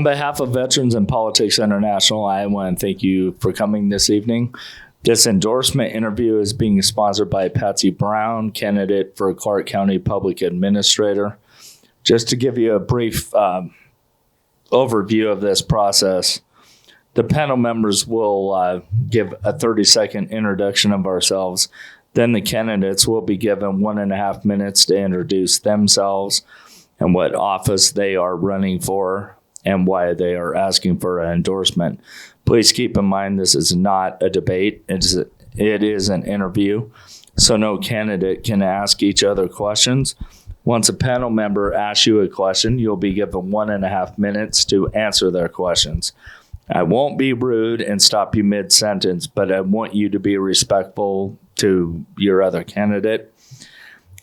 behalf of Veterans in Politics International, I want to thank you for coming this evening. This endorsement interview is being sponsored by Patsy Brown, candidate for Clark County Public Administrator. Just to give you a brief overview of this process, the panel members will give a 30-second introduction of ourselves. Then the candidates will be given 1.5 minutes to introduce themselves and what office they are running for and why they are asking for an endorsement. Please keep in mind this is not a debate. It is an interview, so no candidate can ask each other questions. Once a panel member asks you a question, you'll be given 1.5 minutes to answer their questions. I won't be rude and stop you mid-sentence, but I want you to be respectful to your other candidate.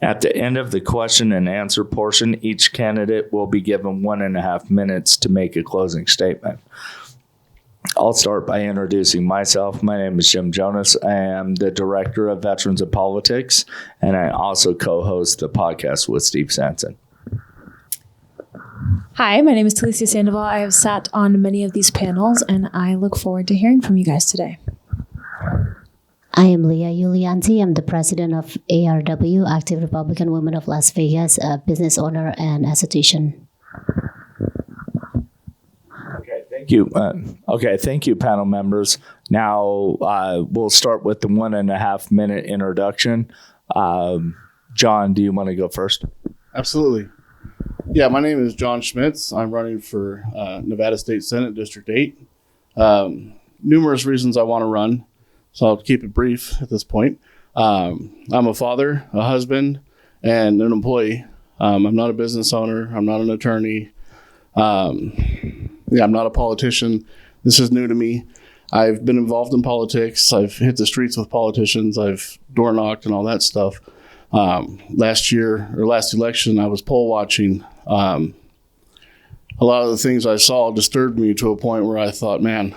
At the end of the question and answer portion, each candidate will be given 1.5 minutes to make a closing statement. I'll start by introducing myself. My name is Jim Jonas. I am the Director of Veterans of Politics, and I also co-host the podcast with Steve Sanson. Hi, my name is Talicia Sandoval. I have sat on many of these panels, and I look forward to hearing from you guys today. I am Leah Yulianti. I'm the president of ARW, Active Republican Women of Las Vegas, a business owner and esthetician. Thank you. Thank you, panel members. Now we'll start with the 1.5 minute introduction. John, do you want to go first? Absolutely. Yeah, my name is John Schmitz. I'm running for Nevada State Senate District 8. Numerous reasons I want to run, so I'll keep it brief at this point. I'm a father, a husband, and an employee. I'm not a business owner. I'm not an attorney. I'm not a politician. This is new to me. I've been involved in politics. I've hit the streets with politicians. I've door knocked and all that stuff. Last election, I was poll watching. A lot of the things I saw disturbed me to a point where I thought, man,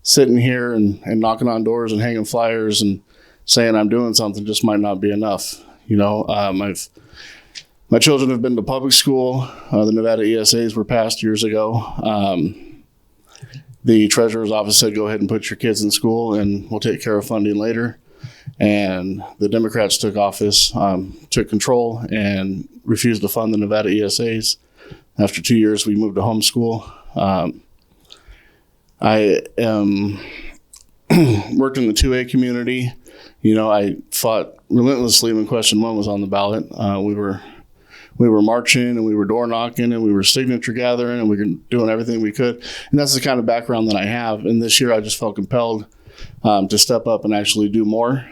sitting here and knocking on doors and hanging flyers and saying I'm doing something just might not be enough. My children have been to public school. The Nevada ESAs were passed years ago. The treasurer's office said, go ahead and put your kids in school and we'll take care of funding later. And the Democrats took office, took control, and refused to fund the Nevada ESAs. After 2 years, we moved to homeschool. I worked in the 2A community. I fought relentlessly when question 1 was on the ballot. We were marching and we were door knocking and we were signature gathering and we were doing everything we could. And that's the kind of background that I have. And this year I just felt compelled to step up and actually do more,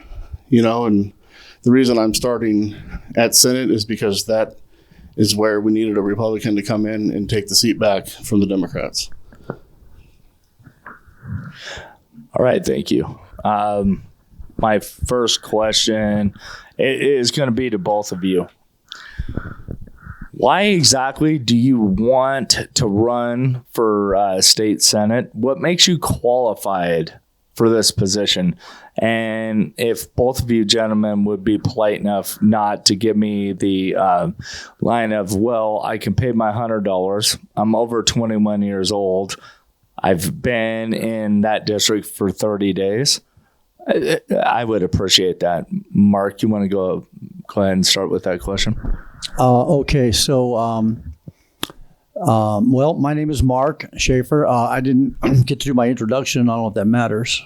and the reason I'm starting at Senate is because that is where we needed a Republican to come in and take the seat back from the Democrats. All right, thank you. My first question is going to be to both of you. Why exactly do you want to run for state senate? What makes you qualified for this position? And if both of you gentlemen would be polite enough not to give me the line of, well, I can pay my $100. I'm over 21 years old. I've been in that district for 30 days. I would appreciate that. Mark, you want to go ahead and start with that question? Okay, so, my name is Mark Shaffer. I didn't get to do my introduction. I don't know if that matters.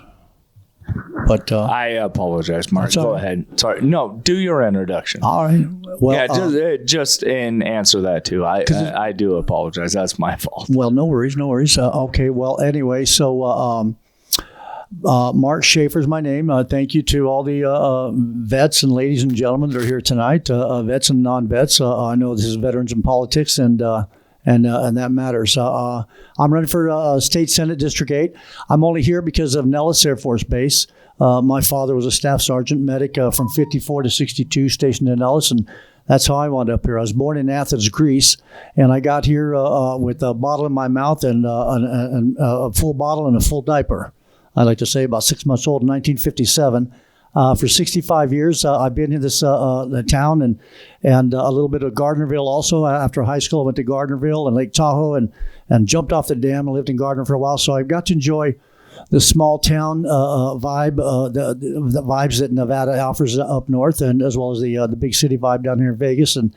But I apologize, Mark. Go ahead. Sorry. No, do your introduction. All right. Well, yeah, just and answer that too. I do apologize. That's my fault. Well, no worries. Okay. Well, anyway, so Mark Shaffer is my name. Thank you to all the vets and ladies and gentlemen that are here tonight, vets and non-vets. I know this is Veterans in Politics, and that matters. I'm running for State Senate District 8. I'm only here because of Nellis Air Force Base. My father was a staff sergeant medic from 54 to 62 stationed in Nellis, and that's how I wound up here. I was born in Athens, Greece, and I got here with a bottle in my mouth and a full bottle and a full diaper. I like to say about 6 months old in 1957. For 65 years, I've been in this the town and a little bit of Gardnerville also. After high school, I went to Gardnerville and Lake Tahoe and jumped off the dam and lived in Gardner for a while. So I got to enjoy the small town vibe, the vibes that Nevada offers up north, and as well as the big city vibe down here in Vegas. And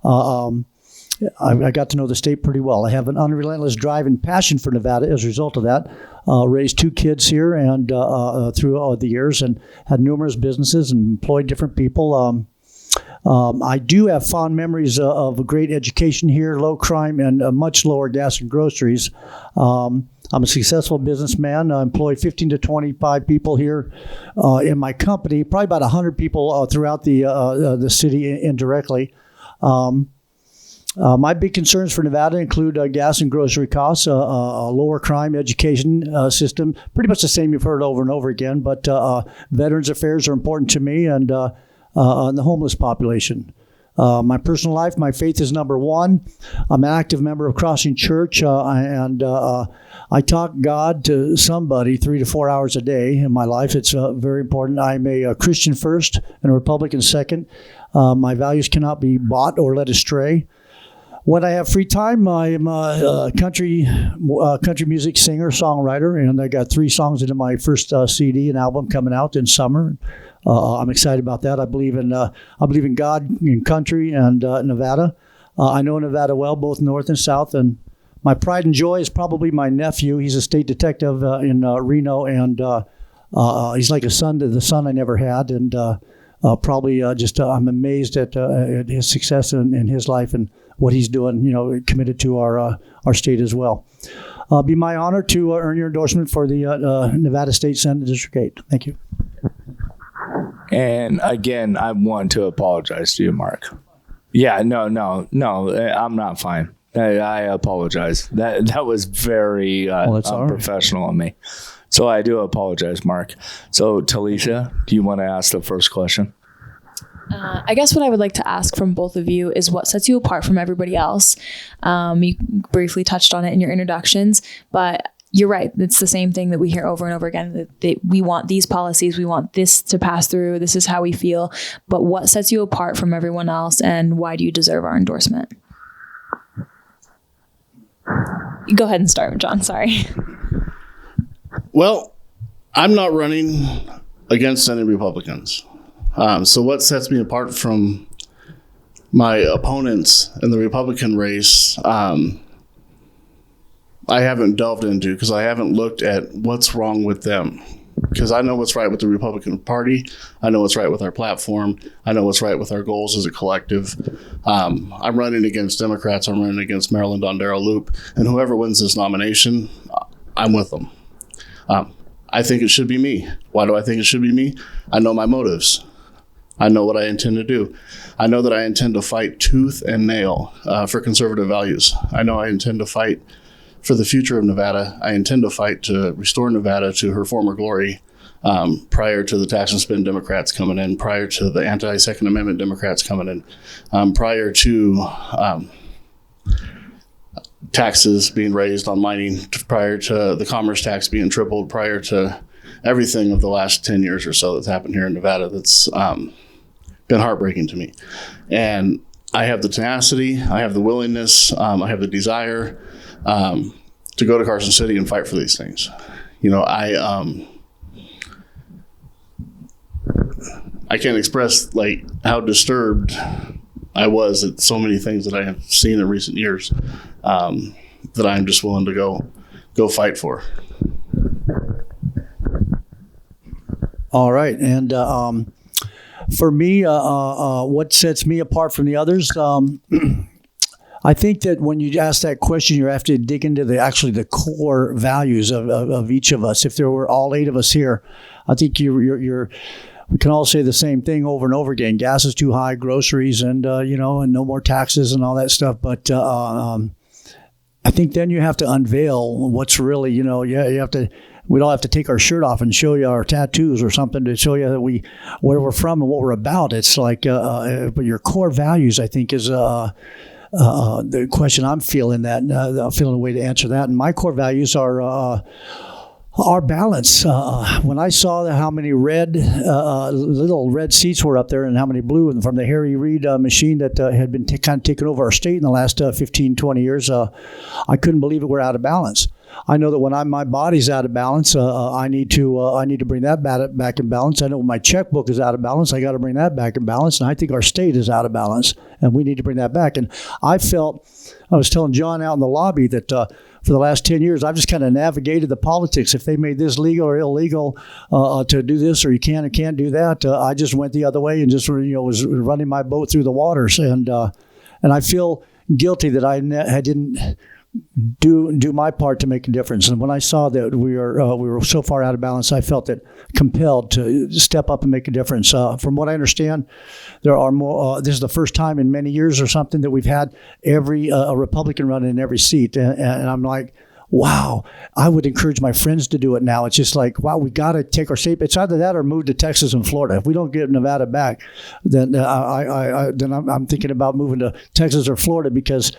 I got to know the state pretty well. I have an unrelentless drive and passion for Nevada as a result of that. Raised 2 kids here and through the years, and had numerous businesses and employed different people. I do have fond memories of a great education here, low crime, and much lower gas and groceries. I'm a successful businessman. I employ 15 to 25 people here in my company, probably about 100 people throughout the city indirectly. My big concerns for Nevada include gas and grocery costs, a lower crime education system, pretty much the same you've heard over and over again, but veterans affairs are important to me, and the homeless population. My personal life, my faith is number one. I'm an active member of Crossing Church, and I talk God to somebody 3 to 4 hours a day in my life. It's very important. I'm a Christian first and a Republican second. My values cannot be bought or led astray. When I have free time, I am a country music singer, songwriter, and I got 3 songs into my first CD and album coming out in summer. I'm excited about that. I believe in God, in country, and Nevada. I know Nevada well, both north and south, and my pride and joy is probably my nephew. He's a state detective in Reno, and he's like a son to the son I never had, and probably I'm amazed at his success in his life and what he's doing, committed to our state as well. Be my honor to earn your endorsement for the Nevada State Senate District 8. Thank you. And again, I want to apologize to you, Mark. Yeah, no, I'm not fine. I apologize. That was very unprofessional of me. So I do apologize, Mark. So, Talisha, do you want to ask the first question? I guess what I would like to ask from both of you is what sets you apart from everybody else. You briefly touched on it in your introductions, but you're right. It's the same thing that we hear over and over again, that we want these policies. We want this to pass through. This is how we feel. But what sets you apart from everyone else, and why do you deserve our endorsement? Go ahead and start, John. Sorry. Well, I'm not running against any Republicans. So what sets me apart from my opponents in the Republican race, I haven't delved into, because I haven't looked at what's wrong with them. Because I know what's right with the Republican Party. I know what's right with our platform. I know what's right with our goals as a collective. I'm running against Democrats. I'm running against Maryland on Darrell Loop. And whoever wins this nomination, I'm with them. I think it should be me. Why do I think it should be me? I know my motives. I know what I intend to do. I know that I intend to fight tooth and nail for conservative values. I know I intend to fight for the future of Nevada. I intend to fight to restore Nevada to her former glory, prior to the tax and spend Democrats coming in, prior to the anti-Second Amendment Democrats coming in, prior to taxes being raised on mining, prior to the commerce tax being tripled, prior to everything of the last 10 years or so that's happened here in Nevada that's been heartbreaking to me. And I have the tenacity, I have the willingness, I have the desire to go to Carson City and fight for these things. I can't express how disturbed I was at so many things that I have seen in recent years, that I'm just willing to go fight for. All right. And for me, what sets me apart from the others, I think that when you ask that question, you have to dig into the core values of each of us. If there were all 8 of us here, I think we can all say the same thing over and over again. Gas is too high, groceries, and and no more taxes and all that stuff. But I think then you have to unveil what's really, you have to. We'd all have to take our shirt off and show you our tattoos or something to show you that where we're from and what we're about. It's like, but your core values, I think, is the question I'm feeling. I'm feeling a way to answer that. And my core values are Our balance. When I saw how many little red seats were up there and how many blue, and from the Harry Reid machine that had been kind of taken over our state in the last 15, 20 years, I couldn't believe it. We're out of balance. I know that when my body's out of balance, I need to bring that back in balance. I know when my checkbook is out of balance, I got to bring that back in balance. And I think our state is out of balance, and we need to bring that back. And I was telling John out in the lobby that for the last 10 years, I've just kind of navigated the politics. If they made this legal or illegal to do this, or you can or can't do that, I just went the other way and just was running my boat through the waters. And I feel guilty that I didn't do my part to make a difference. And when I saw that we were so far out of balance, I felt that compelled to step up and make a difference. From what I understand, there are more. This is the first time in many years or something that we've had every a Republican run in every seat, and I'm like, wow, I would encourage my friends to do it now. It's just like, wow, we got to take our state. It's either that or move to Texas and Florida. If we don't get Nevada back, then I'm thinking about moving to Texas or Florida, because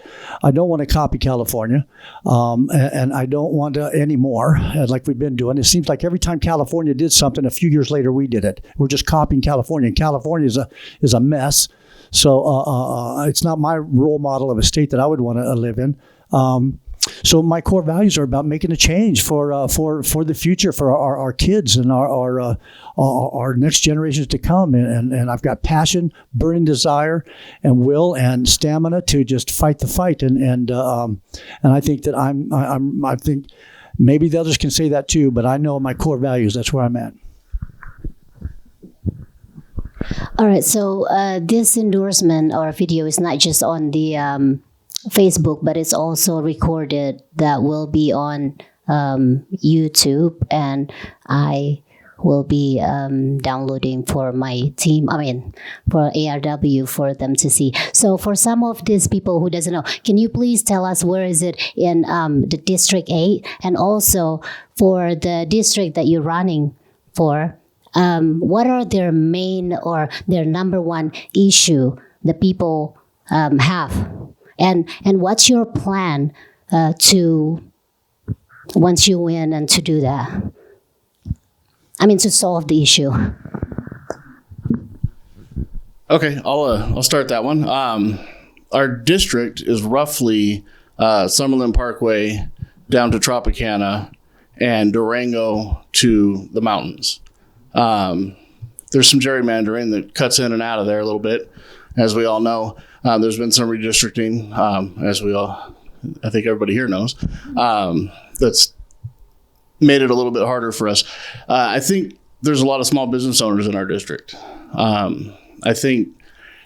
I don't want to copy California, and I don't want to anymore like we've been doing. It seems like every time California did something, a few years later we did it. We're just copying California, and California is a mess. So it's not my role model of a state that I would want to live in. So my core values are about making a change for the future, for our kids and our next generations to come. And I've got passion, burning desire, and will and stamina to just fight the fight. And I think that I think maybe the others can say that too, but I know my core values. That's where I'm at. All right. So this endorsement or video is not just on the Facebook, but it's also recorded that will be on YouTube, and I will be downloading for my team, for ARW, for them to see. So for some of these people who doesn't know, can you please tell us where is it in the District 8, and also for the district that you're running for, what are their main or their number one issue the people have? And what's your plan to, once you win, and to do that? To solve the issue. Okay, I'll start that one. Our district is roughly Summerlin Parkway down to Tropicana and Durango to the mountains. There's some gerrymandering that cuts in and out of there a little bit, as we all know. There's been some redistricting, as I think everybody here knows, that's made it a little bit harder for us. I think there's a lot of small business owners in our district. I think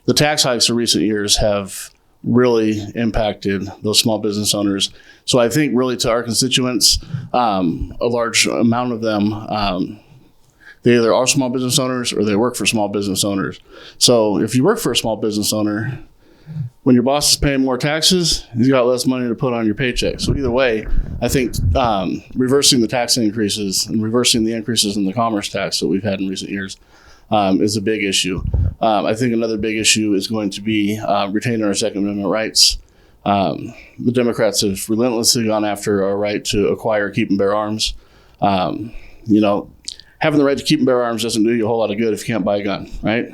the tax hikes of recent years have really impacted those small business owners. So I think really to our constituents, a large amount of them, they either are small business owners or they work for small business owners. So if you work for a small business owner, when your boss is paying more taxes, he's got less money to put on your paycheck. So either way, I think reversing the tax increases and reversing the increases in the commerce tax that we've had in recent years is a big issue. I think another big issue is going to be retaining our Second Amendment rights. The Democrats have relentlessly gone after our right to acquire, keep, and bear arms. Having the right to keep and bear arms doesn't do you a whole lot of good if you can't buy a gun, right?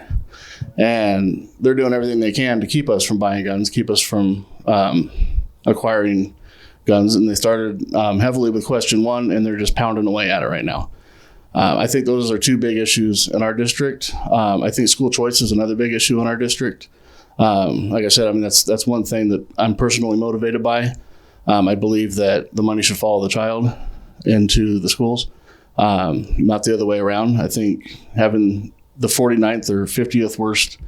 And they're doing everything they can to keep us from buying guns, keep us from acquiring guns. And they started heavily with Question 1, and they're just pounding away at it right now. I think those are two big issues in our district. I think school choice is another big issue in our district. Like I said, that's one thing that I'm personally motivated by. I believe that the money should follow the child into the schools, not the other way around. I think having the 49th or 50th worst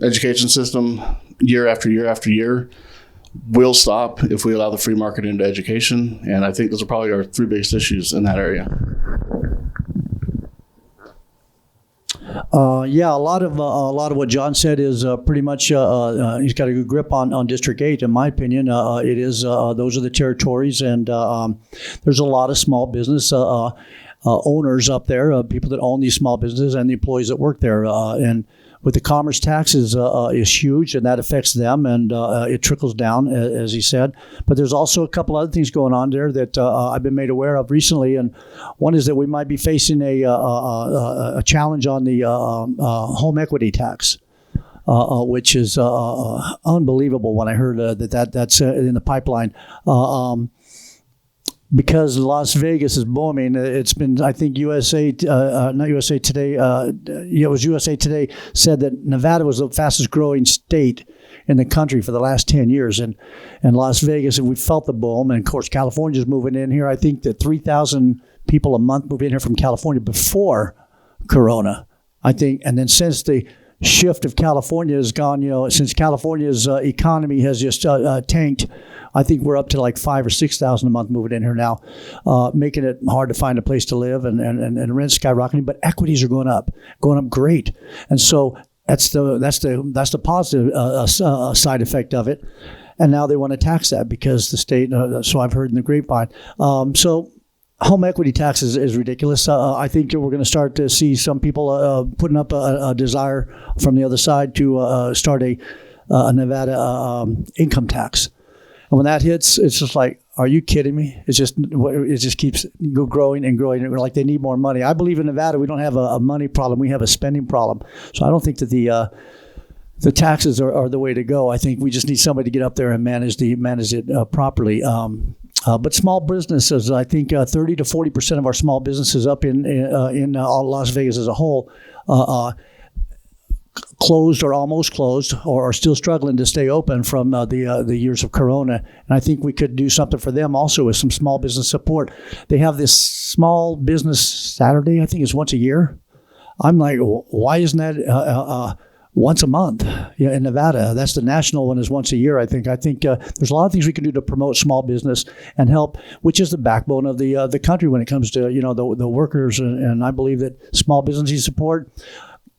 education system year after year after year will stop if we allow the free market into education. And I think those are probably our three biggest issues in that area. A lot of what John said is pretty much he's got a good grip on District 8. In my opinion, it is those are the territories, and there's a lot of small business owners up there, people that own these small businesses and the employees that work there. And with the commerce tax is huge, and that affects them, and it trickles down, as he said. But there's also a couple other things going on there that I've been made aware of recently, and one is that we might be facing a challenge on the home equity tax. Which is unbelievable when I heard that's in the pipeline. Because Las Vegas is booming, it's been, I think, it was USA Today said that Nevada was the fastest growing state in the country for the last 10 years. And Las Vegas, and we felt the boom. And of course, California's moving in here. I think that 3,000 people a month move in here from California before Corona, I think. And then since the shift of California has gone, since California's economy has just tanked, I think we're up to like 5,000 or 6,000 a month moving in here now, making it hard to find a place to live, and rent's skyrocketing. But equities are going up great, and so that's the positive side effect of it. And now they want to tax that because the state. So I've heard in the grapevine. So home equity tax is ridiculous. I think we're going to start to see some people putting up a desire from the other side to start a Nevada income tax. And when that hits, it's just like, are you kidding me? It just keeps growing and growing. Like they need more money. I believe in Nevada we don't have a money problem. We have a spending problem. So I don't think that the taxes are the way to go. I think we just need somebody to get up there and manage it properly. But small businesses, I think 30 to 40% of our small businesses up in Las Vegas as a whole closed or almost closed or are still struggling to stay open from the years of Corona. And I think we could do something for them also with some small business support. They have this small business Saturday, I think it's once a year. I'm like, why isn't that once a month in Nevada? That's the national one, is once a year, I think. I think there's a lot of things we can do to promote small business and help, which is the backbone of the country when it comes to the workers. And I believe that small business support.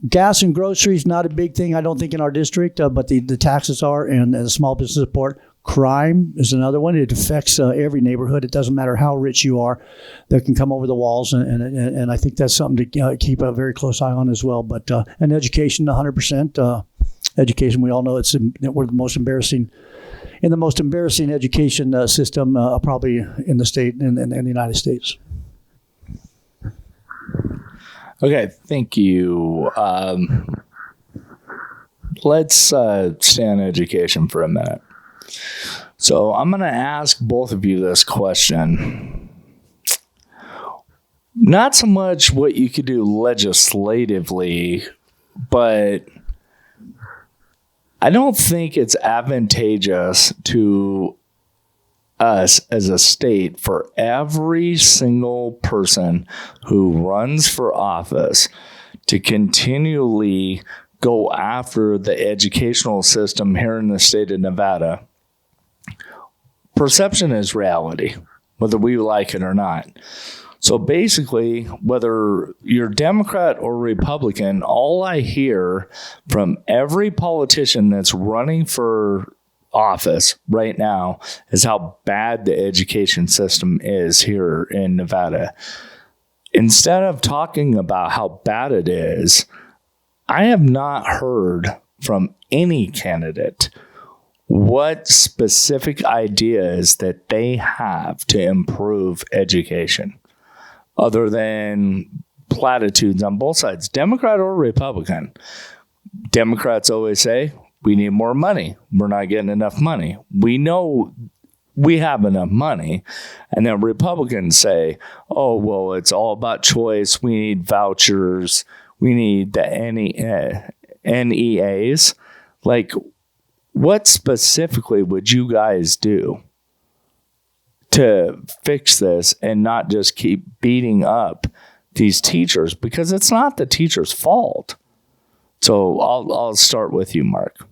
Gas and groceries, not a big thing, I don't think, in our district, but the taxes are, and the small business support. Crime is another one. It affects every neighborhood. It doesn't matter how rich you are, that can come over the walls, and I think that's something to keep a very close eye on as well. But and education, 100%. Education, we all know we're the most embarrassing education system probably in the state in the United States. Okay, thank you. Let's stay on education for a minute. So I'm going to ask both of you this question. Not so much what you could do legislatively, but I don't think it's advantageous to us as a state for every single person who runs for office to continually go after the educational system here in the state of Nevada. Perception is reality, whether we like it or not. So basically, whether you're Democrat or Republican, all I hear from every politician that's running for office right now is how bad the education system is here in Nevada. Instead of talking about how bad it is, I have not heard from any candidate what specific ideas that they have to improve education, other than platitudes on both sides, Democrat or Republican. Democrats always say, we need more money. We're not getting enough money. We know we have enough money. And then Republicans say, oh, well, it's all about choice. We need vouchers. We need the NEAs. Like, what specifically would you guys do to fix this and not just keep beating up these teachers? Because it's not the teacher's fault. So I'll start with you, Mark.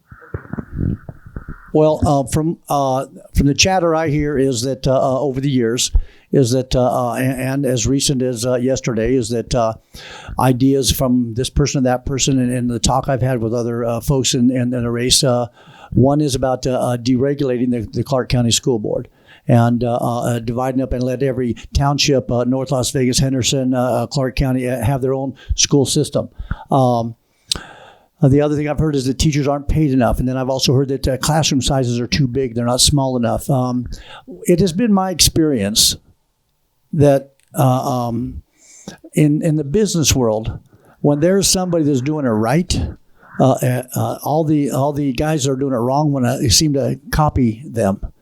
Well, from the chatter I hear is that over the years is that, and as recent as yesterday, is that ideas from this person and that person, and the talk I've had with other folks in the race, one is about deregulating the Clark County School Board and dividing up and let every township, North Las Vegas, Henderson, Clark County, have their own school system. The other thing I've heard is that teachers aren't paid enough. And then I've also heard that classroom sizes are too big. They're not small enough. It has been my experience that in the business world, when there's somebody that's doing it right, all the guys that are doing it wrong they seem to copy them.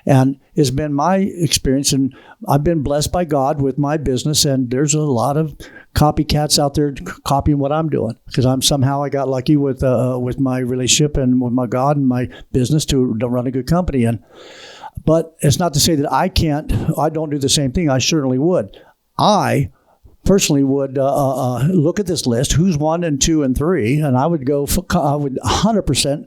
And it's been my experience, and I've been blessed by God with my business, and there's a lot of copycats out there copying what I'm doing, because I got lucky with my relationship and with my God and my business to run a good company. But it's not to say that I don't do the same thing. I certainly would. I personally would look at this list, who's 1 and 2 and 3, and I would 100%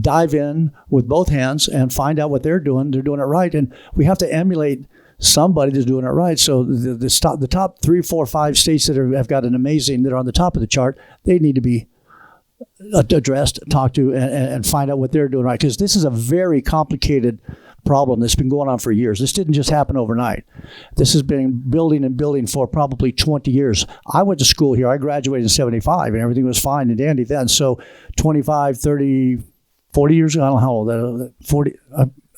dive in with both hands and find out what they're doing. They're doing it right, and we have to emulate somebody that's doing it right. So the top 3, 4, 5 states that have got that are on the top of the chart, they need to be addressed, talked to, and find out what they're doing right, because this is a very complicated problem that's been going on for years. This didn't just happen overnight. This has been building and building for probably 20 years. I went to school here. I graduated in 75, and everything was fine and dandy then. So 25, 30, 40 years ago, I don't know how old that 40,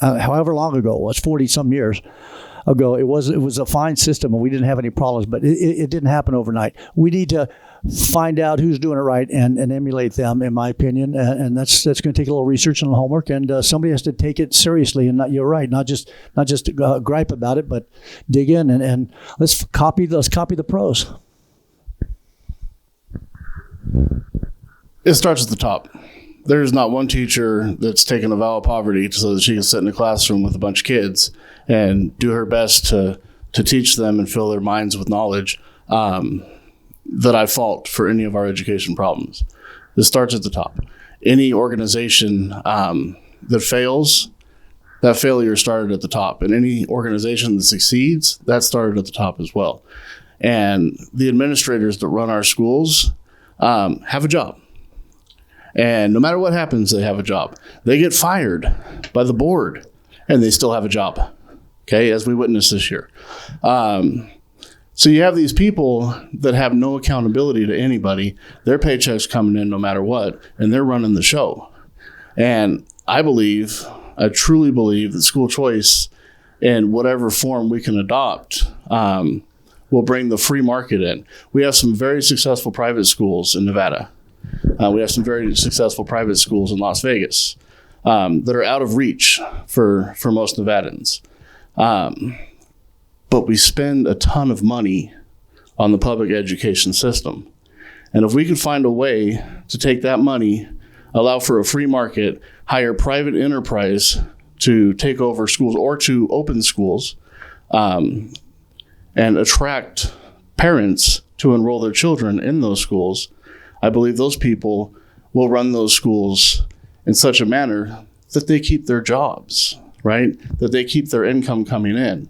however long ago it was, 40 some years ago, it was a fine system, and we didn't have any problems, but it didn't happen overnight. We need to find out who's doing it right and emulate them, in my opinion, and that's going to take a little research and homework, and somebody has to take it seriously, and you're right, not just gripe about it, but dig in and let's copy the pros. It starts at the top. There's not one teacher that's taken a vow of poverty so that she can sit in a classroom with a bunch of kids and do her best to teach them and fill their minds with knowledge that I fault for any of our education problems. This starts at the top. Any organization that fails, that failure started at the top. And any organization that succeeds, that started at the top as well. And the administrators that run our schools have a job. And no matter what happens, they have a job. They get fired by the board, and they still have a job, okay, as we witnessed this year. So you have these people that have no accountability to anybody. Their paycheck's coming in no matter what, and they're running the show. And I truly believe that school choice, in whatever form we can adopt, will bring the free market in. We have some very successful private schools in Nevada. We have some very successful private schools in Las Vegas that are out of reach for most Nevadans. But we spend a ton of money on the public education system. And if we could find a way to take that money, allow for a free market, hire private enterprise to take over schools or to open schools, and attract parents to enroll their children in those schools, I believe those people will run those schools in such a manner that they keep their jobs, right? That they keep their income coming in.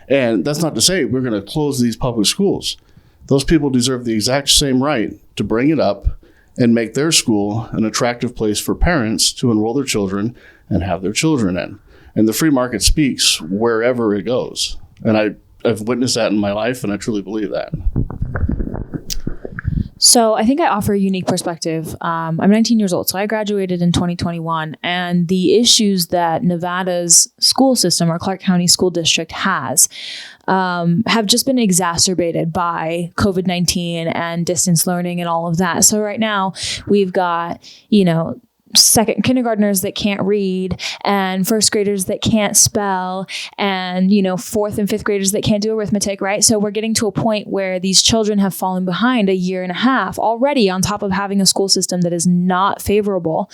And that's not to say we're going to close these public schools. Those people deserve the exact same right to bring it up and make their school an attractive place for parents to enroll their children and have their children in. And the free market speaks wherever it goes. And I've witnessed that in my life, and I truly believe that. So I think I offer a unique perspective. I'm 19 years old, so I graduated in 2021, and the issues that Nevada's school system, or Clark County School District, has have just been exacerbated by COVID-19 and distance learning and all of that. So right now we've got, kindergartners that can't read, and first graders that can't spell, and fourth and fifth graders that can't do arithmetic, right? So we're getting to a point where these children have fallen behind a year and a half already, on top of having a school system that is not favorable.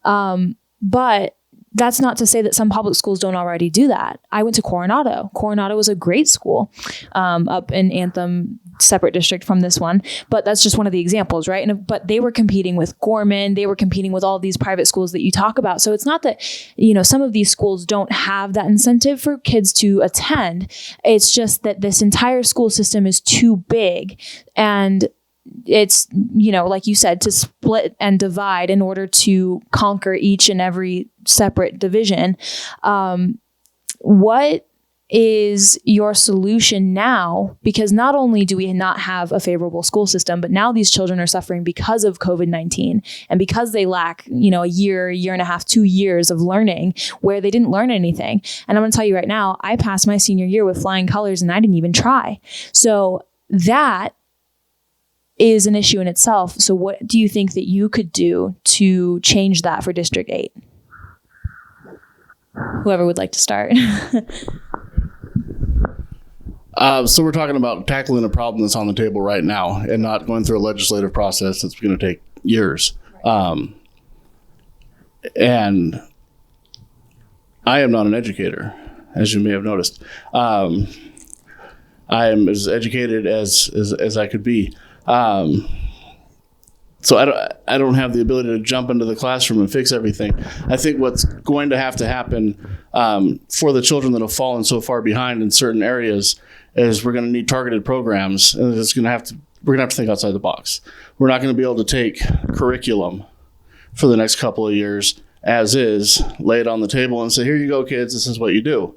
But that's not to say that some public schools don't already do that. I went to Coronado. Coronado was a great school up in Anthem, separate district from this one, but that's just one of the examples, right? But they were competing with Gorman. They were competing with all these private schools that you talk about. So it's not that, some of these schools don't have that incentive for kids to attend. It's just that this entire school system is too big, and it's, like you said, to split and divide in order to conquer each and every separate division. What is your solution now? Because not only do we not have a favorable school system, but now these children are suffering because of COVID-19 and because they lack, a year and a half, 2 years of learning where they didn't learn anything. And I'm going to tell you right now, I passed my senior year with flying colors and I didn't even try. So that is an issue in itself. So what do you think that you could do to change that for District 8? Whoever would like to start. So we're talking about tackling a problem that's on the table right now and not going through a legislative process that's going to take years. And I am not an educator, as you may have noticed. I am as educated as I could be. So I don't have the ability to jump into the classroom and fix everything. I think what's going to happen for the children that have fallen so far behind in certain areas is we're going to need targeted programs, and we're going to have to think outside the box. We're not going to be able to take curriculum for the next couple of years as is, lay it on the table and say, here you go, kids, this is what you do.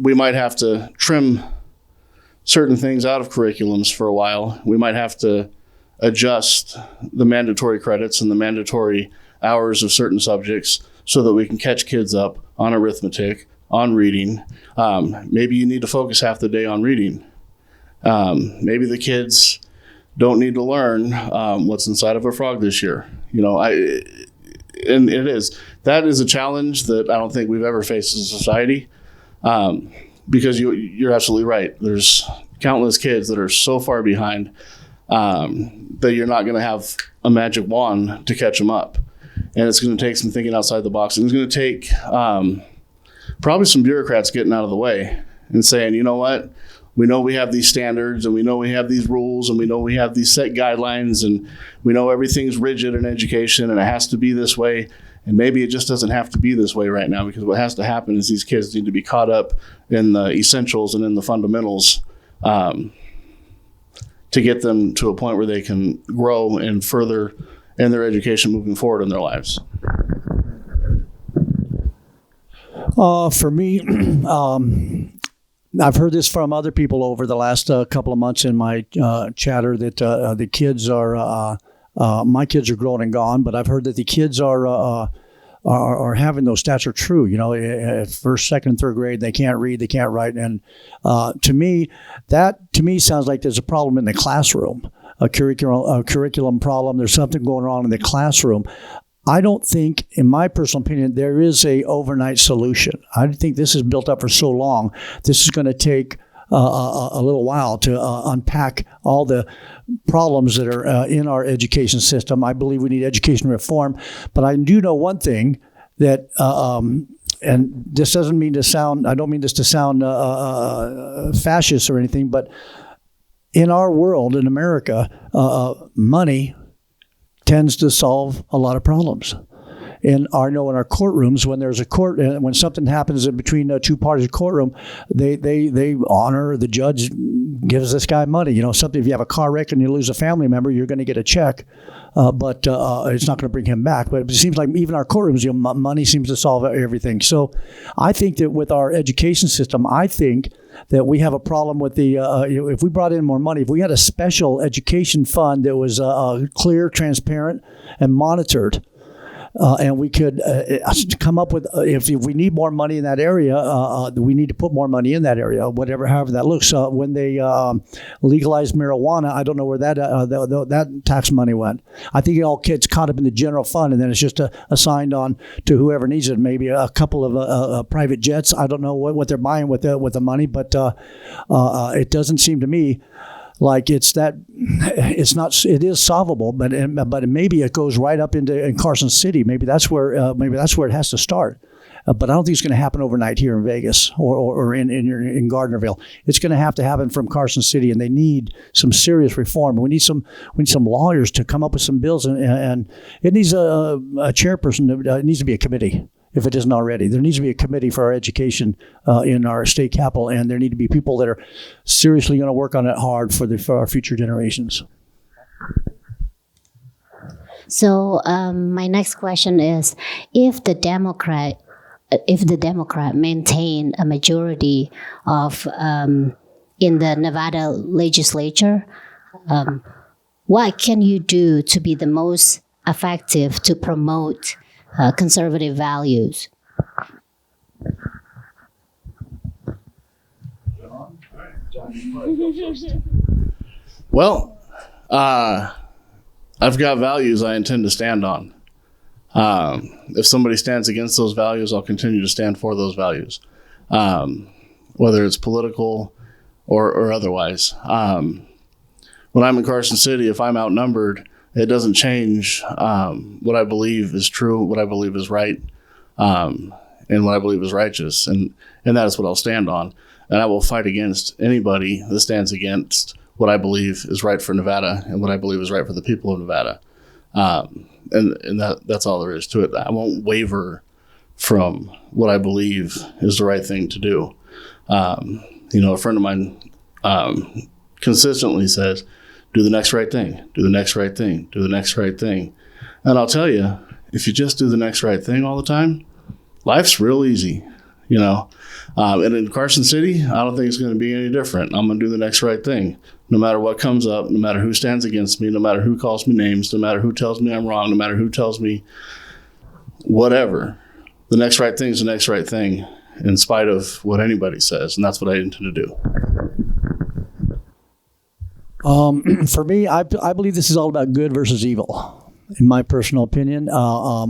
We might have to trim certain things out of curriculums for a while. We might have to adjust the mandatory credits and the mandatory hours of certain subjects so that we can catch kids up on arithmetic, on reading. Maybe you need to focus half the day on reading. Maybe the kids don't need to learn what's inside of a frog this year. And that is a challenge that I don't think we've ever faced as a society. Because you're absolutely right. There's countless kids that are so far behind that you're not going to have a magic wand to catch them up. And it's going to take some thinking outside the box. And it's going to take probably some bureaucrats getting out of the way and saying, you know what? We know we have these standards, and we know we have these rules, and we know we have these set guidelines, and we know everything's rigid in education and it has to be this way. And maybe it just doesn't have to be this way right now, because what has to happen is these kids need to be caught up in the essentials and in the fundamentals to get them to a point where they can grow and further in their education moving forward in their lives. For me, I've heard this from other people over the last couple of months in my chatter that the kids are my kids are grown and gone, but I've heard that the kids are having those stats are true. At first, second, and third grade, they can't read, they can't write, and to me sounds like there's a problem in the classroom, a curriculum problem. There's something going on in the classroom. I don't think, in my personal opinion, there is a overnight solution. I think this is built up for so long. This is going to take a little while to unpack all the problems that are in our education system. I believe we need education reform, but I do know one thing that, and this doesn't mean to sound, I don't mean this to sound fascist or anything, but in our world, in America, money tends to solve a lot of problems. In our courtrooms, when there's a court, when something happens in between two parties of the courtroom, they honor the judge, gives this guy money. Something, if you have a car wreck and you lose a family member, you're going to get a check, but it's not going to bring him back. But it seems like even our courtrooms, money seems to solve everything. So I think that with our education system, I think that we have a problem with the, if we brought in more money, if we had a special education fund that was clear, transparent, and monitored, and we could come up with, if we need more money in that area, we need to put more money in that area, however that looks. When they legalized marijuana, I don't know where that tax money went. I think it all gets caught up in the general fund, and then it's just assigned on to whoever needs it. Maybe a couple of private jets. I don't know what they're buying with the money, but it doesn't seem to me like it is solvable, but maybe it goes right up in Carson City. Maybe that's where it has to start. But I don't think it's going to happen overnight here in Vegas or in Gardnerville. It's going to happen from Carson City, and they need some serious reform. We need some lawyers to come up with some bills, and it needs a chairperson. It needs to be a committee. If it isn't already, there needs to be a committee for our education in our state capital, and there need to be people that are seriously going to work on it hard for our future generations. So my next question is, if the Democrat if the Democrat maintain a majority of in the Nevada legislature, what can you do to be the most effective to promote conservative values? Well, I've got values I intend to stand on. If somebody stands against those values, I'll continue to stand for those values, whether it's political or otherwise. When I'm in Carson City, if I'm outnumbered, it doesn't change what I believe is true, what I believe is right, and what I believe is righteous. And that is what I'll stand on. And I will fight against anybody that stands against what I believe is right for Nevada and what I believe is right for the people of Nevada. And that's all there is to it. I won't waver from what I believe is the right thing to do. A friend of mine consistently says, do the next right thing, do the next right thing, do the next right thing. And I'll tell you, if you just do the next right thing all the time, life's real easy, And in Carson City, I don't think it's going to be any different. I'm going to do the next right thing. No matter what comes up, no matter who stands against me, no matter who calls me names, no matter who tells me I'm wrong, no matter who tells me whatever, the next right thing is the next right thing in spite of what anybody says. And that's what I intend to do. For me, I believe this is all about good versus evil. In my personal opinion,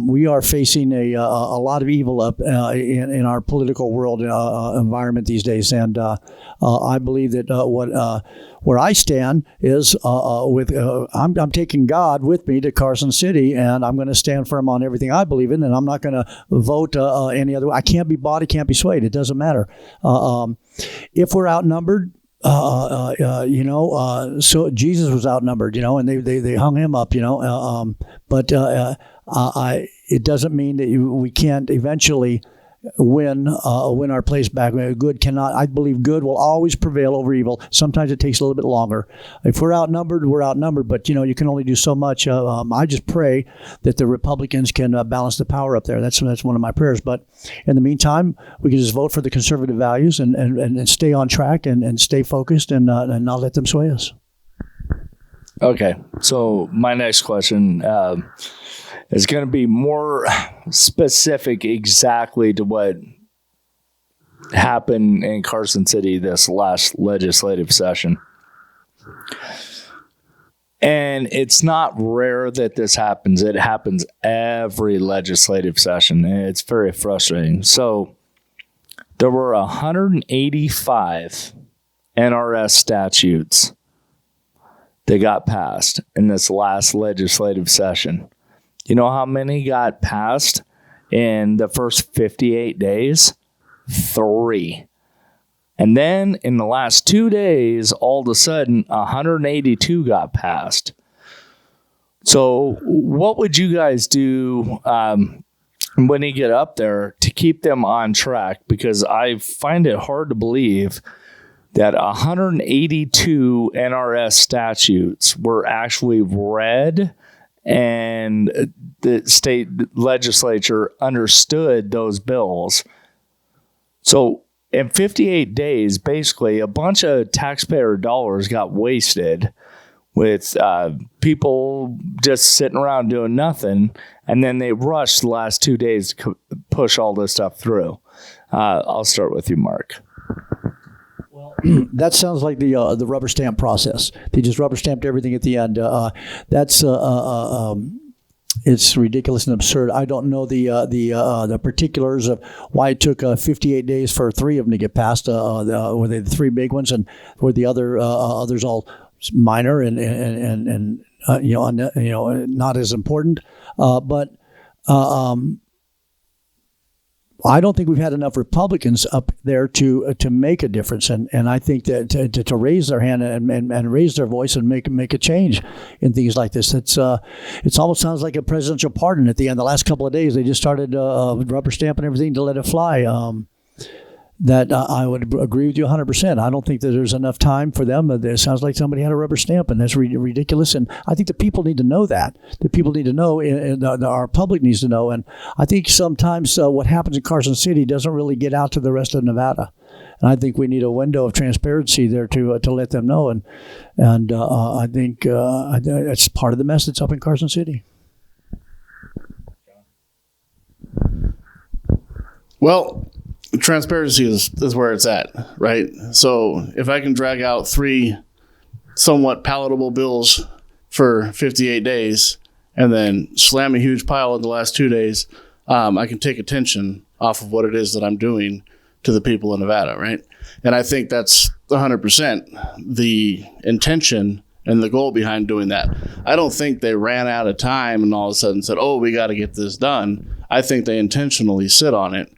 we are facing a lot of evil up in our political world environment these days, and I believe that where I stand is I'm taking God with me to Carson City, and I'm going to stand firm on everything I believe in, and I'm not going to vote any other way. I can't be bought, I can't be swayed. It doesn't matter. If we're outnumbered. So Jesus was outnumbered, and they hung him up, but it doesn't mean that we can't eventually win our place back. Good cannot. I believe good will always prevail over evil. Sometimes it takes a little bit longer. If we're outnumbered, we're outnumbered. But you can only do so much. I just pray that the Republicans can balance the power up there. That's one of my prayers. But in the meantime, we can just vote for the conservative values and stay on track and stay focused and not let them sway us. Okay, so my next question is going to be more specific exactly to what happened in Carson City this last legislative session. And it's not rare that this happens. It happens every legislative session, and it's very frustrating. So there were 185 NRS statutes that got passed in this last legislative session. You know how many got passed in the first 58 days? 3. And then in the last 2 days, all of a sudden, 182 got passed. So what would you guys do when you get up there to keep them on track? Because I find it hard to believe that 182 NRS statutes were actually read and the state legislature understood those bills. So in 58 days, basically, a bunch of taxpayer dollars got wasted with people just sitting around doing nothing, and then they rushed the last 2 days to push all this stuff through. I'll start with you, Mark. That sounds like the rubber stamp process. They just rubber stamped everything at the end. It's ridiculous and absurd. I don't know the particulars of why it took 58 days for 3 of them to get passed. Were they the 3 big ones, and were the others all minor and not as important? But I don't think we've had enough Republicans up there to make a difference, and I think that to raise their hand and raise their voice and make a change in things like this. It's almost sounds like a presidential pardon at the end. The last couple of days, they just started rubber stamping everything to let it fly. that I would agree with you 100%. I don't think that there's enough time for them. It sounds like somebody had a rubber stamp, and that's ridiculous. And I think the people need to know that. The people need to know, and our public needs to know. And I think sometimes what happens in Carson City doesn't really get out to the rest of Nevada. And I think we need a window of transparency there to let them know. And I think that's part of the mess that's up in Carson City. Well, transparency is where it's at, right? So if I can drag out 3 somewhat palatable bills for 58 days and then slam a huge pile in the last 2 days, I can take attention off of what it is that I'm doing to the people of Nevada, right? And I think that's 100% the intention and the goal behind doing that. I don't think they ran out of time and all of a sudden said, oh, we got to get this done. I think they intentionally sit on it,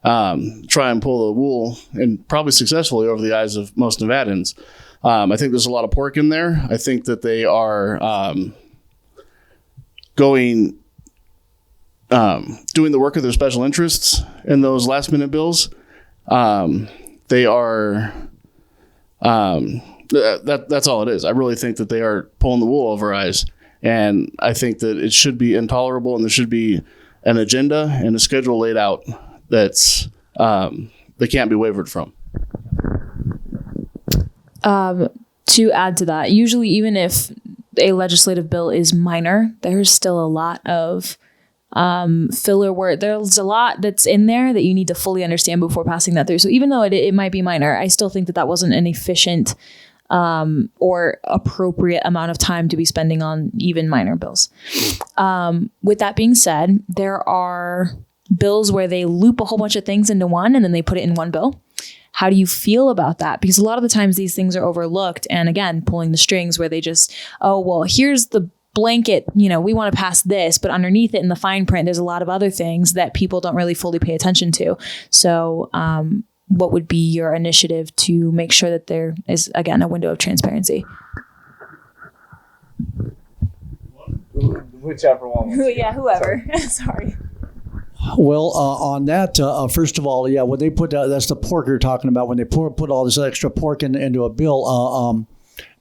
try and pull the wool, and probably successfully, over the eyes of most Nevadans. I think there's a lot of pork in there. I think that they are doing the work of their special interests in those last minute bills. They are that's all it is. I really think that they are pulling the wool over our eyes, and I think that it should be intolerable, and there should be an agenda and a schedule laid out that's that can't be wavered from. To add to that, usually even if a legislative bill is minor, there's still a lot of filler word. There's a lot that's in there that you need to fully understand before passing that through. So even though it might be minor, I still think that wasn't an efficient or appropriate amount of time to be spending on even minor bills. With that being said, there are bills where they loop a whole bunch of things into one and then they put it in one bill. How do you feel about that? Because a lot of the times these things are overlooked. And again, pulling the strings where they just, oh, well, here's the blanket, we want to pass this, but underneath it in the fine print, there's a lot of other things that people don't really fully pay attention to. So what would be your initiative to make sure that there is, again, a window of transparency? Whichever one. Yeah, whoever. Sorry. Well, on that, first of all, when they put that's the pork you're talking about. When they put all this extra pork into a bill,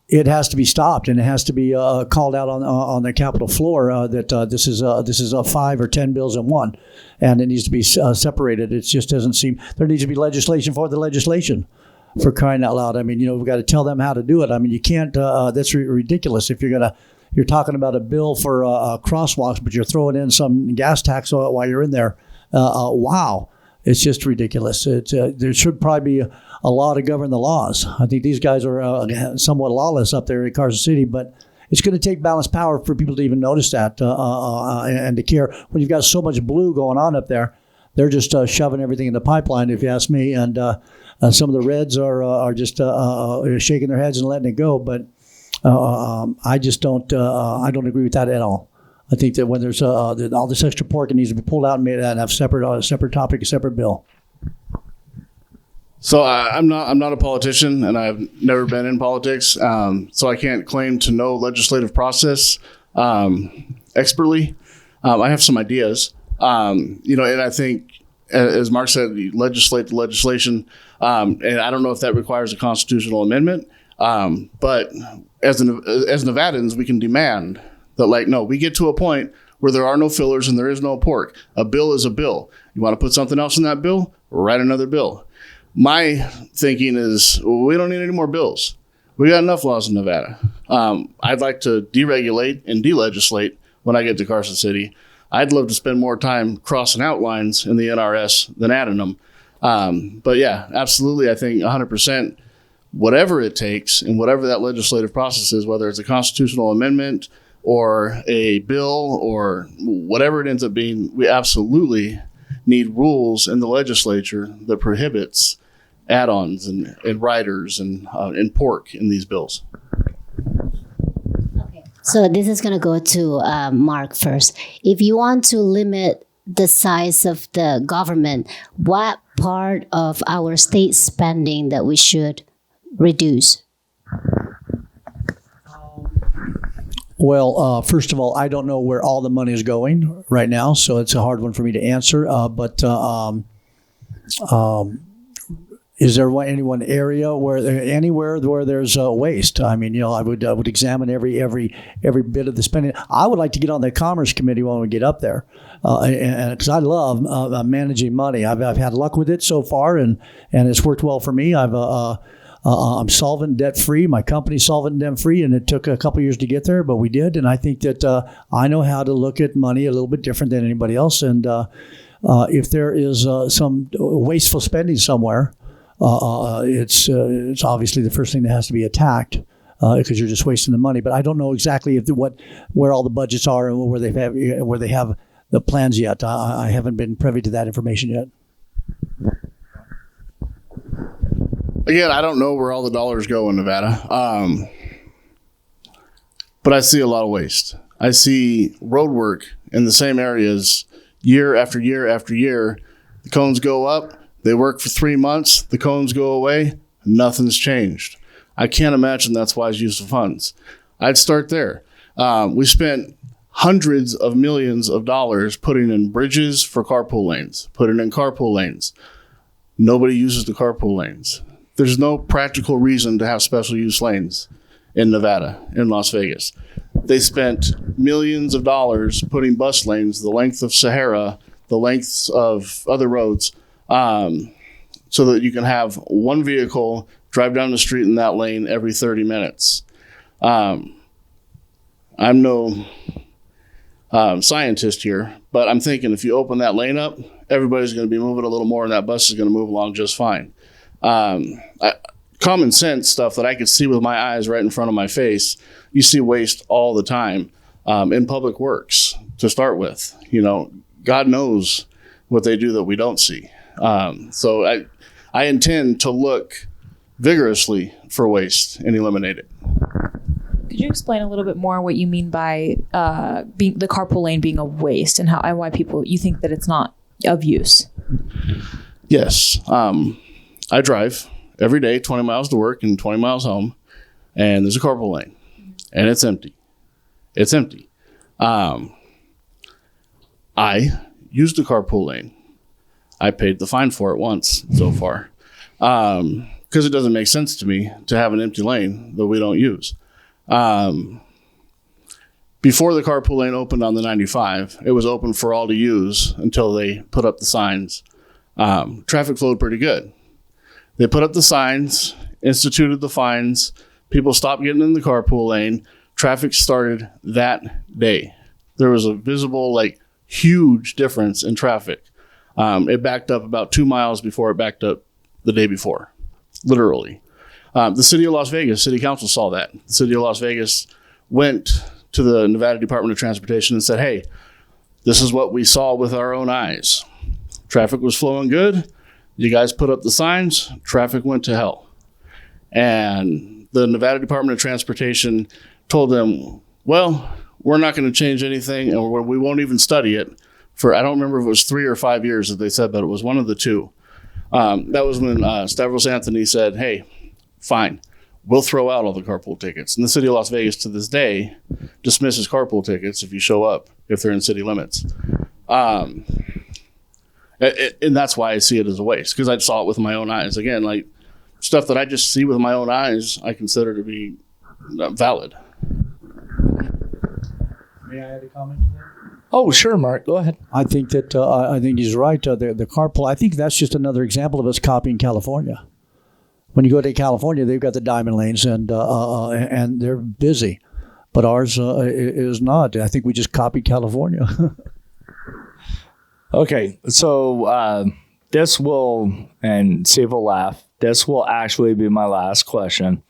it has to be stopped, and it has to be called out on the Capitol floor that this is 5 or 10 bills in one, and it needs to be separated. It just doesn't seem there needs to be legislation for the legislation, for crying out loud. I mean, we've got to tell them how to do it. I mean, you can't. That's ridiculous. If you're talking about a bill for crosswalks, but you're throwing in some gas tax while you're in there. Wow. It's just ridiculous. There should probably be a law to govern the laws. I think these guys are somewhat lawless up there in Carson City, but it's going to take balanced power for people to even notice that and to care. When you've got so much blue going on up there, they're just shoving everything in the pipeline, if you ask me. And some of the reds are just shaking their heads and letting it go. But I just don't. I don't agree with that at all. I think that when there's all this extra pork, it needs to be pulled out and made and have separate topic, a separate bill. So I'm not a politician, and I've never been in politics. So I can't claim to know legislative process expertly. I have some ideas, and I think, as Mark said, you legislate the legislation, and I don't know if that requires a constitutional amendment. But as Nevadans, we can demand that, no, we get to a point where there are no fillers and there is no pork. A bill is a bill. You want to put something else in that bill? Write another bill. My thinking is we don't need any more bills. We got enough laws in Nevada. I'd like to deregulate and delegislate when I get to Carson City. I'd love to spend more time crossing out lines in the NRS than adding them. But yeah, absolutely. I think 100%. Whatever it takes and whatever that legislative process is, whether it's a constitutional amendment or a bill or whatever it ends up being, we absolutely need rules in the legislature that prohibits add-ons and riders and pork in these bills. Okay. So this is going to go to Mark first. If you want to limit the size of the government, what part of our state spending that we should reduce? Well, first of all, I don't know where all the money is going right now, so it's a hard one for me to answer. But Is there any one area anywhere where there's waste? I mean, I would examine every bit of the spending. I would like to get on the Commerce Committee when we get up there, and because I love managing money. I've had luck with it so far, and it's worked well for me. I'm solvent debt free. My company's solvent debt free, and it took a couple years to get there, but we did. And I think that I know how to look at money a little bit different than anybody else. And if there is some wasteful spending somewhere, it's obviously the first thing that has to be attacked because you're just wasting the money. But I don't know exactly where all the budgets are and where they have the plans yet. I haven't been privy to that information yet. Again, I don't know where all the dollars go in Nevada, but I see a lot of waste. I see road work in the same areas year after year after year. The cones go up. They work for 3 months. The cones go away. Nothing's changed. I can't imagine that's wise use of funds. I'd start there. We spent hundreds of millions of dollars putting in bridges for carpool lanes, putting in carpool lanes. Nobody uses the carpool lanes. There's no practical reason to have special use lanes in Nevada, in Las Vegas. They spent millions of dollars putting bus lanes the length of Sahara, the lengths of other roads, so that you can have one vehicle drive down the street in that lane every 30 minutes. I'm no scientist here, but I'm thinking if you open that lane up, everybody's going to be moving a little more, and that bus is going to move along just fine. Common sense stuff that I could see with my eyes right in front of my face. You see waste all the time in public works to start with. God knows what they do that we don't see. So I intend to look vigorously for waste and eliminate it. Could you explain a little bit more what you mean by being the carpool lane being a waste and why you think that it's not of use? Yes. I drive every day 20 miles to work and 20 miles home, and there's a carpool lane, and it's empty. It's empty. I used the carpool lane. I paid the fine for it once so far because it doesn't make sense to me to have an empty lane that we don't use. Before the carpool lane opened on the 95, it was open for all to use until they put up the signs. Traffic flowed pretty good. They put up the signs, instituted the fines. People stopped getting in the carpool lane. Traffic started that day. There was a visible, huge difference in traffic. It backed up about 2 miles before it backed up the day before, literally. The city of Las Vegas, city council saw that. The city of Las Vegas went to the Nevada Department of Transportation and said, hey, this is what we saw with our own eyes. Traffic was flowing good. You guys put up the signs. Traffic went to hell. And the Nevada Department of Transportation told them, well, we're not going to change anything, and we won't even study it for, I don't remember if it was 3 or 5 years that they said, but it was one of the two. That was when Stavros Anthony said, hey, fine, we'll throw out all the carpool tickets. And the city of Las Vegas to this day dismisses carpool tickets if you show up, if they're in city limits. And that's why I see it as a waste, because I saw it with my own eyes. Again, stuff that I just see with my own eyes, I consider to be valid. May I add a comment to that? Oh, sure, Mark. Go ahead. I think that I think he's right. The carpool, I think that's just another example of us copying California. When you go to California, they've got the diamond lanes and they're busy, but ours is not. I think we just copied California. Okay, so this will, and see if we'll laugh, this will actually be my last question.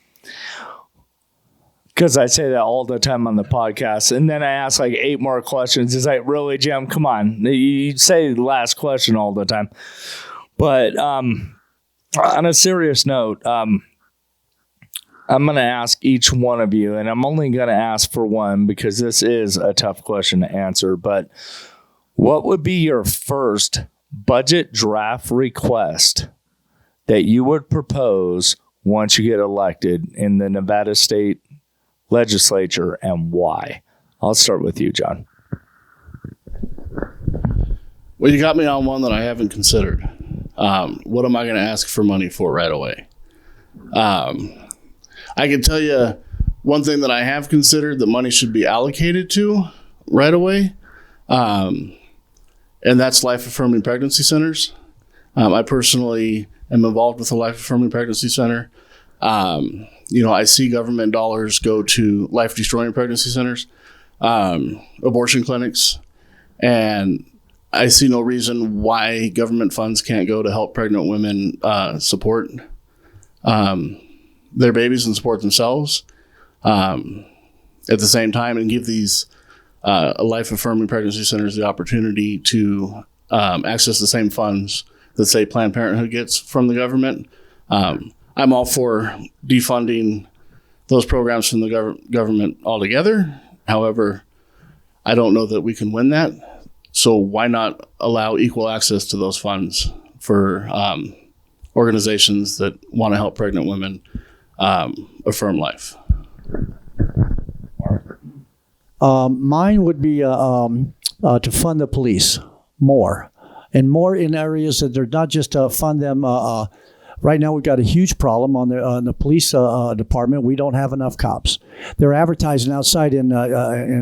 Because I say that all the time on the podcast, and then I ask 8 more questions. It's like, really, Jim? Come on. You say the last question all the time. But on a serious note, I'm going to ask each one of you, and I'm only going to ask for one because this is a tough question to answer, but what would be your first budget draft request that you would propose once you get elected in the Nevada State Legislature, and why? I'll start with you, John. Well, you got me on one that I haven't considered. What am I going to ask for money for right away? I can tell you one thing that I have considered that money should be allocated to right away, and that's life-affirming pregnancy centers. I personally am involved with the Life-Affirming Pregnancy Center. I see government dollars go to life-destroying pregnancy centers, abortion clinics, and I see no reason why government funds can't go to help pregnant women support their babies and support themselves at the same time, and give these life-affirming pregnancy centers the opportunity to access the same funds that, say, Planned Parenthood gets from the government. I'm all for defunding those programs from the government altogether. However, I don't know that we can win that. So why not allow equal access to those funds for organizations that want to help pregnant women affirm life? Mine would be to fund the police more, and more in areas that they're not just fund them. Right now, we've got a huge problem on the police department. We don't have enough cops. They're advertising outside in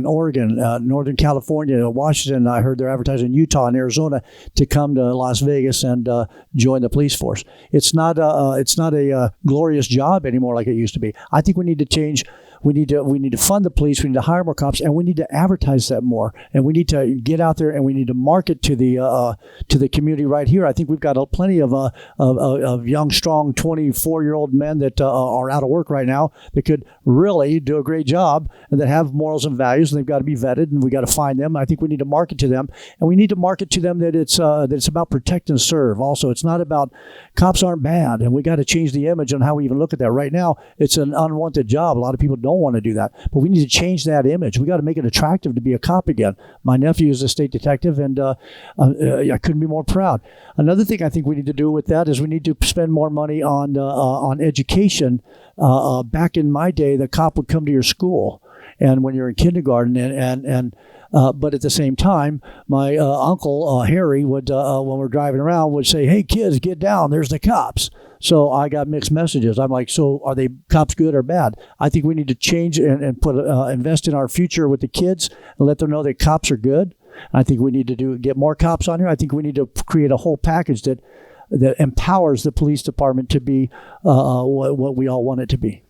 Oregon, Northern California, Washington. I heard they're advertising in Utah and Arizona to come to Las Vegas and join the police force. It's not a glorious job anymore like it used to be. I think we need to change. We need to fund the police. We need to hire more cops, and we need to advertise that more. And we need to get out there and we need to market to the community right here. I think we've got plenty of young, strong 24-year-old men that are out of work right now that could really do a great job and that have morals and values. And they've got to be vetted, and we got to find them. I think we need to market to them, and we need to market to them that it's about protect and serve. Also, it's not about cops aren't bad, and we got to change the image on how we even look at that. Right now, it's an unwanted job. A lot of people don't want to do that, but we need to change that image. We got to make it attractive to be a cop again. My nephew is a state detective, and I couldn't be more proud. Another thing I think we need to do with that is we need to spend more money on education. Back in my day, the cop would come to your school, and when you're in kindergarten, but at the same time, my uncle Harry would, when we're driving around, would say, "Hey kids, get down! There's the cops." So I got mixed messages. I'm like, so are they cops good or bad? I think we need to change and put invest in our future with the kids and let them know that cops are good. I think we need to get more cops on here. I think we need to create a whole package that empowers the police department to be what we all want it to be.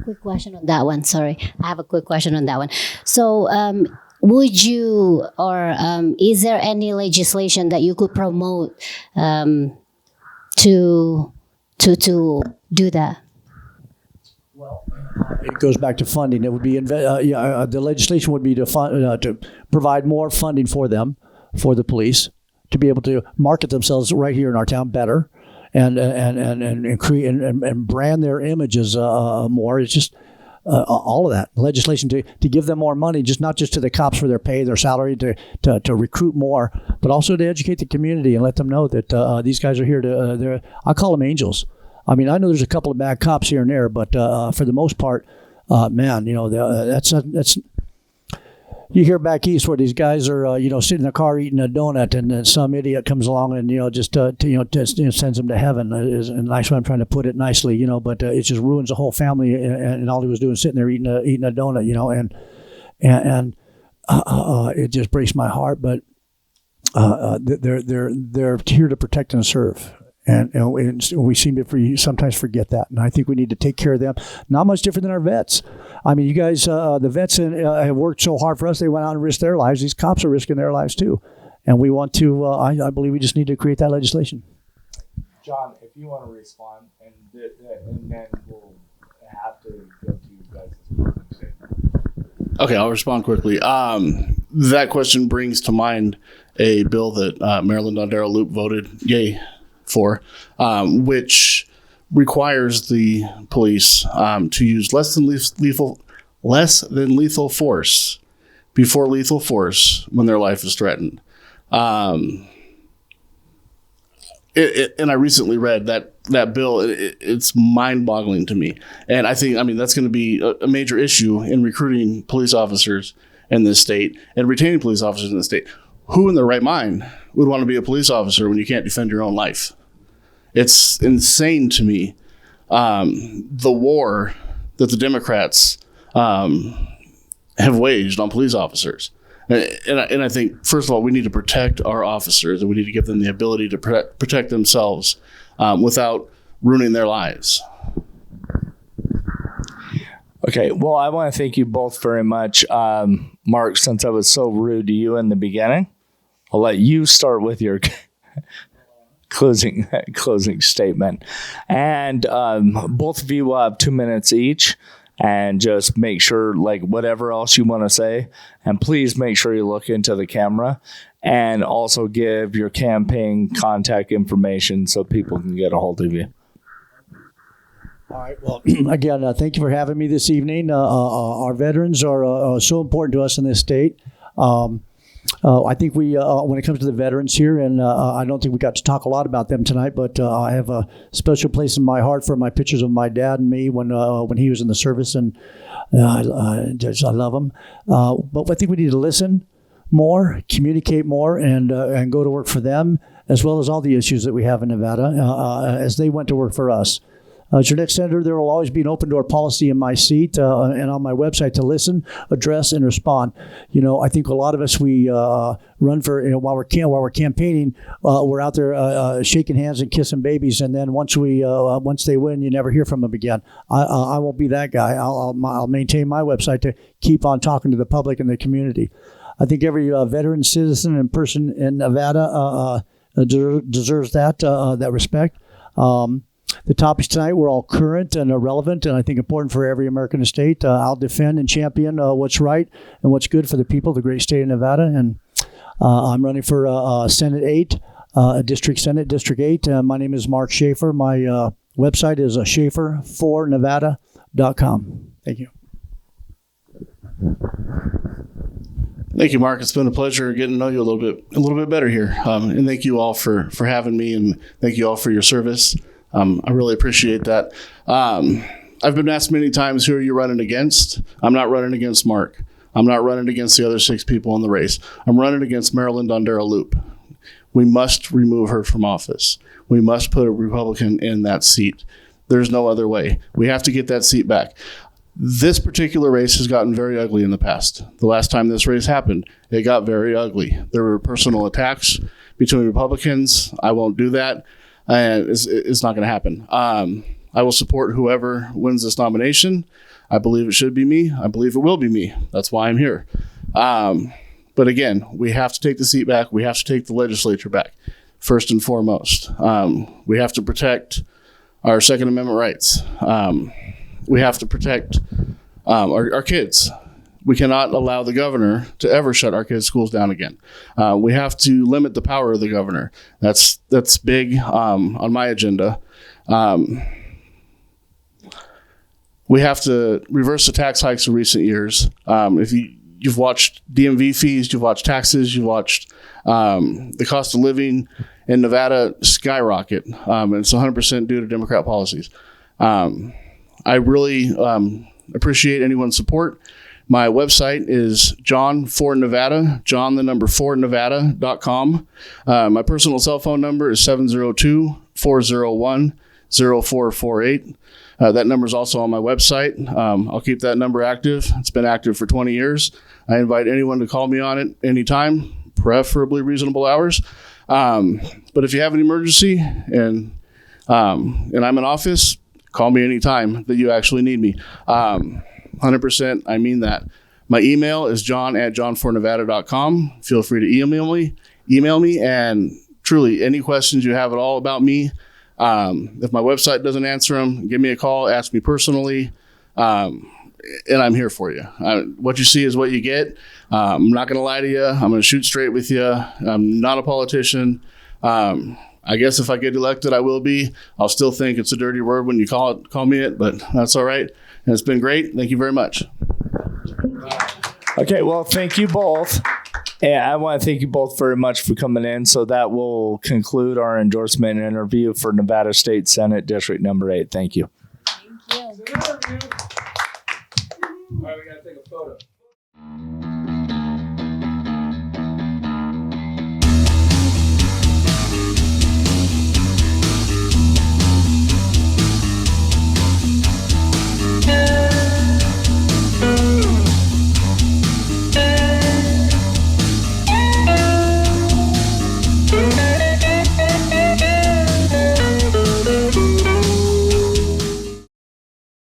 Quick question on that one. Sorry, I have a quick question on that one. So, would you or is there any legislation that you could promote to do that? Well, it goes back to funding. It would be the legislation would be to fund to provide more funding for them, for the police, to be able to market themselves right here in our town better, and create and brand their images more. It's just all of that legislation to give them more money, not just to the cops for their pay, their salary, to recruit more, but also to educate the community and let them know that these guys are here to. I call them angels. I mean, I know there's a couple of bad cops here and there, but for the most part, man, that's. You hear back east where these guys are, sitting in the car eating a donut, and then some idiot comes along and just sends them to heaven. Is a nice way I'm trying to put it nicely, but it just ruins the whole family. And all he was doing is sitting there eating a donut, and it just breaks my heart. But they're here to protect and serve. And we seem to sometimes forget that. And I think we need to take care of them. Not much different than our vets. I mean, you guys, the vets have worked so hard for us. They went out and risked their lives. These cops are risking their lives too. And we want to, I believe we just need to create that legislation. John, if you want to respond, and then we'll have to go to you guys. Okay, I'll respond quickly. That question brings to mind a bill that Marilyn Dondero Loop voted yay for, which requires the police to use less than lethal force before lethal force when their life is threatened. And I recently read that bill. It's mind-boggling to me, and I think that's going to be a major issue in recruiting police officers in this state and retaining police officers in the state. who in their right mind would want to be a police officer when you can't defend your own life? It's insane to me, the war that the Democrats have waged on police officers. And I think, first of all, we need to protect our officers, and we need to give them the ability to protect themselves without ruining their lives. Okay, well, I want to thank you both very much. Mark, since I was so rude to you in the beginning, I'll let you start with your closing statement. And both of you will have 2 minutes each. And just make sure, like, whatever else you want to say. And please make sure you look into the camera. And also give your campaign contact information so people can get a hold of you. All right. Well, again, thank you for having me this evening. Our veterans are so important to us in this state. I think we, when it comes to the veterans here, and I don't think we got to talk a lot about them tonight, but I have a special place in my heart for my pictures of my dad and me when he was in the service, and I love him. But I think we need to listen more, communicate more, and go to work for them, as well as all the issues that we have in Nevada as they went to work for us. As your next senator, there will always be an open door policy in my seat and on my website to listen, address, and respond. I think a lot of us, we run for, while we're campaigning, we're out there shaking hands and kissing babies, and then once they win, you never hear from them again. I won't be that guy. I'll maintain my website to keep on talking to the public and the community. I think every veteran, citizen, and person in Nevada deserves that respect. The topics tonight were all current and relevant, and I think important for every American estate. I'll defend and champion what's right and what's good for the people of the great state of Nevada. And I'm running for Senate 8, District Senate, District 8. My name is Mark Schaffer. My website is Schaffer4Nevada.com. Thank you. Thank you, Mark. It's been a pleasure getting to know you a little bit better here. And thank you all for having me, and thank you all for your service. I really appreciate that. I've been asked many times, who are you running against? I'm not running against Mark. I'm not running against the other 6 people in the race. I'm running against Marilyn Dondero Loop. We must remove her from office. We must put a Republican in that seat. There's no other way. We have to get that seat back. This particular race has gotten very ugly in the past. The last time this race happened, it got very ugly. There were personal attacks between Republicans. I won't do that. And it's not going to happen. I will support whoever wins this nomination. I believe it should be me. I believe it will be me. That's why I'm here. But again, we have to take the seat back. We have to take the legislature back, first and foremost. We have to protect our Second Amendment rights. We have to protect our kids. We cannot allow the governor to ever shut our kids' schools down again. We have to limit the power of the governor. That's big on my agenda. We have to reverse the tax hikes of recent years. If you've watched DMV fees, you've watched taxes, you've watched the cost of living in Nevada skyrocket. And it's 100% due to Democrat policies. I really appreciate anyone's support. My website is John4Nevada, John4Nevada.com. My personal cell phone number is 702-401-0448. That number is also on my website. I'll keep that number active. It's been active for 20 years. I invite anyone to call me on it anytime, preferably reasonable hours. But if you have an emergency and I'm in office, call me anytime that you actually need me. 100%, I mean that. My email is john@john4nevada.com. Feel free to email me, and truly, any questions you have at all about me, if my website doesn't answer them, give me a call, ask me personally, and I'm here for you. What you see is what you get. I'm not going to lie to you. I'm going to shoot straight with you. I'm not a politician. I guess if I get elected, I will be. I'll still think it's a dirty word when you call me it, but that's all right. And it's been great. Thank you very much. Okay, well, thank you both. And I want to thank you both very much for coming in. So that will conclude our endorsement interview for Nevada State Senate District Number 8. Thank you. Thank you. All right, we got to take a photo.